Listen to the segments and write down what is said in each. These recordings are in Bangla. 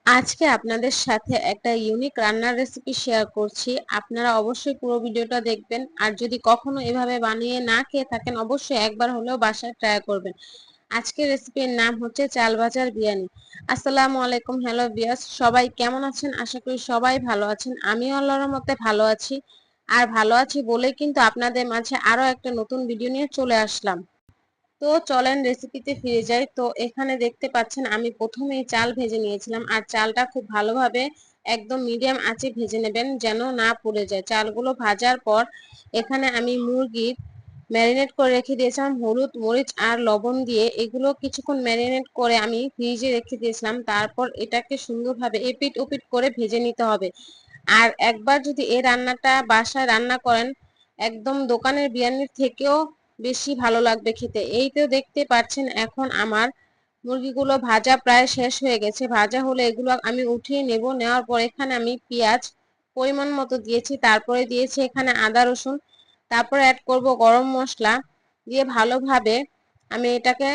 আজকে আপনাদের সাথে একটা ইউনিক রান্নার রেসিপি শেয়ার করছি। আপনারা অবশ্যই পুরো ভিডিওটা দেখবেন, আর যদি কখনো এভাবে বানিয়ে না খেয়ে থাকেন অবশ্যই একবার হলেও বাসায় ট্রাই করবেন। আজকের রেসিপির নাম হচ্ছে চাল ভাজার বিরিয়ানি। আসসালামু আলাইকুম, হ্যালো ভিউয়ার্স, সবাই কেমন আছেন? আশা করি সবাই ভালো আছেন। আমিও আল্লাহর রহমতে ভালো আছি। আর ভালো আছি বলেই কিন্তু আপনাদের মাঝে আরো একটা নতুন ভিডিও নিয়ে চলে আসলাম। তো চলেন রেসিপিতে ফিরে যাই। তো এখানে দেখতে পাচ্ছেন আমি প্রথমেই চাল ভেজে নিয়েছিলাম, আর চালটা খুব ভালোভাবে একদম মিডিয়াম আঁচে ভেজে নেবেন যেন না পুড়ে যায়। চালগুলো ভাজার পর এখানে আমি মুরগির ম্যারিনেট করে রেখে দিয়েছিলাম হলুদ মরিচ আর লবণ দিয়ে। এগুলো কিছুক্ষণ ম্যারিনেট করে আমি ফ্রিজে রেখে দিয়েছিলাম। তারপর এটাকে সুন্দরভাবে এপিট ওপিট করে ভেজে নিতে হবে। আর একবার যদি এই রান্নাটা বাসায় রান্না করেন, একদম দোকানের বিরিয়ানির থেকেও বেশি ভালো লাগবে খেতে। এই তো দেখতে পাচ্ছেন এখন আমার মুরগিগুলো ভাজা প্রায় শেষ হয়ে গেছে। ভাজা হলে এগুলো আমি উঠিয়ে নেব। নেওয়ার পর এখানে আমি পেঁয়াজ পরিমাণ মতো দিয়েছি, তারপরে দিয়েছি এখানে আদা রসুন, তারপরে অ্যাড করব গরম মশলা দিয়ে ভালোভাবে আমি এটাকে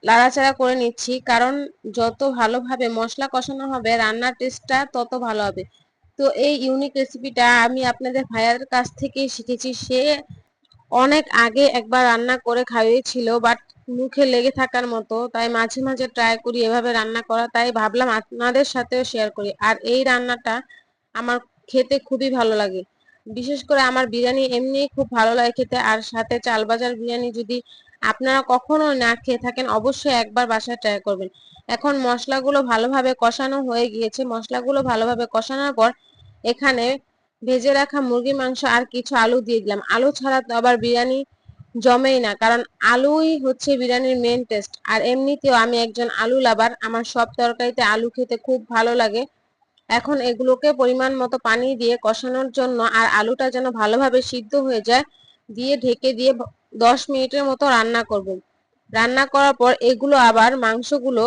লাড়াচাড়া করে নিচ্ছি। কারণ যত ভালোভাবে মশলা কষানো হবে রান্নার টেস্টটা তত ভালো হবে। তো এই ইউনিক রেসিপিটা আমি আপনাদের ভাইয়ার কাছ থেকেই শিখেছি। সে অনেক আগে একবার রান্না করে খাইয়েছিল, বাট মুখে লেগে থাকার মতো, তাই মাঝে মাঝে ট্রাই করি এভাবে রান্না করা। তাই ভাবলাম আপনাদের সাথেও শেয়ার করি। আর এই রান্নাটা আমার খেতে খুবই ভালো লাগে। বিশেষ করে আমার বিরিয়ানি এমনি খুব ভালো লাগে খেতে, আর সাথে চাল ভাজার বিরিয়ানি যদি আপনারা কখনো না খেয়ে থাকেন অবশ্যই একবার বাসায় ট্রাই করবেন। এখন মশলাগুলো ভালোভাবে কষানো হয়ে গিয়েছে। মশলাগুলো ভালোভাবে কষানোর পর এখানে ভেজে রাখা মুরগির মাংস আর কিছু আলু দিয়ে দিলাম। আলু ছাড়া তো আবার বিরিয়ানি জমেই না, কারণ আলুই হচ্ছে বিরিয়ানির মেন টেস্ট। আর এমনিতেও আমি একজন আলু লাভার, আমার সব তরকারিতে আলু খেতে খুব ভালো লাগে। এখন এগুলোকে পরিমাণ মতো পানি দিয়ে কষানোর জন্য, আর আলুটা যেন ভালোভাবে সিদ্ধ হয়ে যায়, দিয়ে ঢেকে দিয়ে 10 মিনিটের মতো রান্না করব। রান্না করার পর এগুলো আবার মাংসগুলো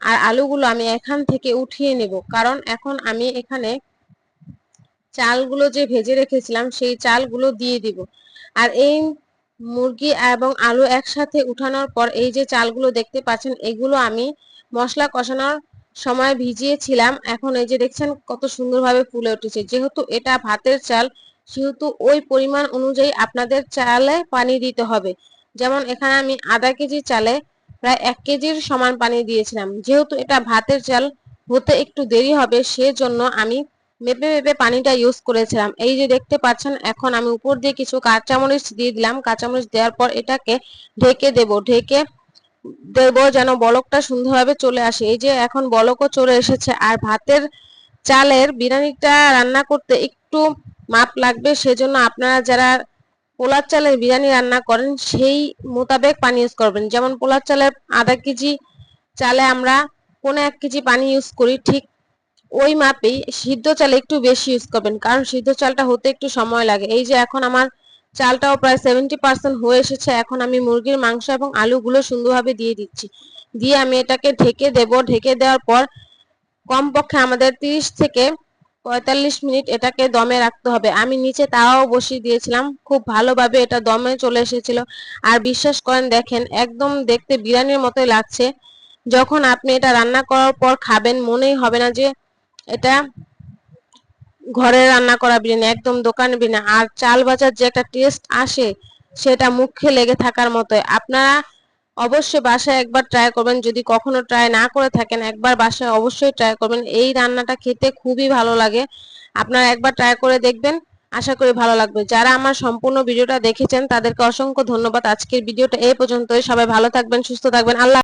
আর আলুগুলো আমি এখান থেকে উঠিয়ে নেব, কারণ এখন আমি এখানে চালগুলো যে ভেজে রেখেছিলাম সেই চালগুলো দিয়ে দিব। আর এই মুরগি এবং আলু একসাথে উঠানোর পর এই যে চালগুলো দেখতে পাচ্ছেন এগুলো আমি মশলা কষানোর সময় ভিজিয়েছিলাম। এখন এই যে দেখছেন কত সুন্দরভাবে ফুলে উঠেছে। যেহেতু এটা ভাতের চাল সেহেতু ওই পরিমাণ অনুযায়ী আপনাদের চালে পানি দিতে হবে। যেমন এখানে আমি আধা কেজি চালে প্রায় 1 কেজির সমান পানি দিয়েছিলাম। যেহেতু এটা ভাতের চাল, হতে একটু দেরি হবে, সেজন্য আমি মেপে মেপে পানিটা ইউজ করেছিলাম। এই যে দেখতে পাচ্ছেন এখন আমি উপর দিয়ে কিছু কাঁচামরিচ দিয়ে দিলাম। কাঁচামরিচ দেওয়ার পর এটাকে ঢেকে দেবো যেন বলকটা সুন্দরভাবে চলে আসে। এই যে এখন বলকও চলে এসেছে। আর ভাতের চালের বিরিয়ানিটা রান্না করতে একটু মাপ লাগবে, সেজন্য আপনারা যারা পোলার চালের বিরিয়ানি রান্না করেন সেই মোতাবেক পানি ইউজ করবেন। যেমন পোলার চালের আধা কেজি চালে আমরা 1.25 কেজি পানি ইউজ করি, ঠিক ওই মাপেই সিদ্ধ চাল একটু বেশি ইউজ করবেন, কারণ সিদ্ধ চালটা হতে একটু সময় লাগে। এই যে এখন আমার চালটাও প্রায় 70% হয়ে এসেছে। এখন আমি মুরগির মাংস এবং আলুগুলো সুন্দরভাবে দিয়ে দিচ্ছি। দিয়ে আমি এটাকে ঢেকে দেব। ঢেকে দেওয়ার পর কমপক্ষে আমাদের 30 থেকে 45 মিনিট এটাকে দমে রাখতে হবে। আমি নিচে তাওয়াও বসিয়ে দিয়েছিলাম, খুব ভালোভাবে এটা দমে চলে এসেছিল। আর বিশ্বাস করেন দেখেন একদম দেখতে বিরিয়ানির মতোই লাগছে। যখন আপনি এটা রান্না করার পর খাবেন মনেই হবে না যে এটা ঘরে রান্না করা বিরিয়ানি, একদম দোকানের বিরিয়ানি। আর চাল ভাজার যে একটা টেস্ট আসে সেটা মুখে লেগে থাকার মতোই। আপনারা অবশ্যই বাসায় একবার ট্রাই করবেন। যদি কখনো ট্রাই না করে থাকেন একবার বাসায় অবশ্যই ট্রাই করবেন। এই রান্নাটা খেতে খুবই ভালো লাগে। আপনারা একবার ট্রাই করে দেখবেন, আশা করি ভালো লাগবে। যারা আমার সম্পূর্ণ ভিডিওটা দেখেছেন তাদেরকে অসংখ্য ধন্যবাদ। আজকের ভিডিওটা এই পর্যন্তই। সবাই ভালো থাকবেন, সুস্থ থাকবেন। আল্লাহ।